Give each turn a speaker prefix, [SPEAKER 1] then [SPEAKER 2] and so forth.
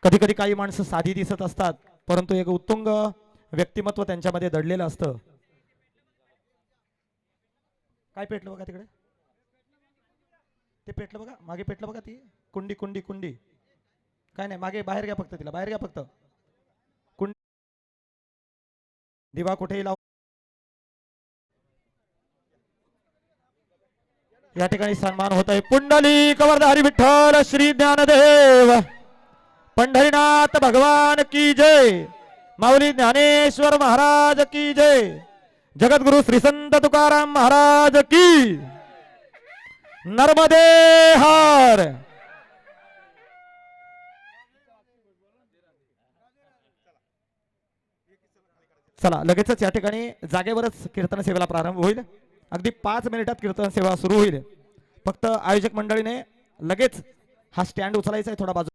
[SPEAKER 1] कधी कधी काही माणसं साधी दिसत असतात, परंतु एक उत्तुंग व्यक्तिमत्व त्यांच्यामध्ये दडलेलं असतं. काय पेटलं बघा तिकडे, ते पेटलं बघा, मागे पेटलं बघा, ती कुंडी कुंडी कुंडी. काय नाही, मागे बाहेर घ्या फक्त, तिला बाहेर घ्या फक्त. कुंडी दिवा कुठेही लाव. या ठिकाणी सन्मान होत आहे. पुंडली कवरधारी विठ्ठल श्री ज्ञानदेव पंढरीनाथ भगवान की जय. माऊली ज्ञानेश्वर महाराज की जय. जगद्गुरु श्री संत तुकाराम महाराज की. नर्मदे हर. चला लगेचच या ठिकाणी जागेवरच कीर्तन सेवेला प्रारंभ होईल. अगदी 5 मिनिटात कीर्तन सेवा सुरू होईल. फक्त आयोजक मंडळीने लगेच हा स्टँड उचलायचा आहे थोडा बाजू.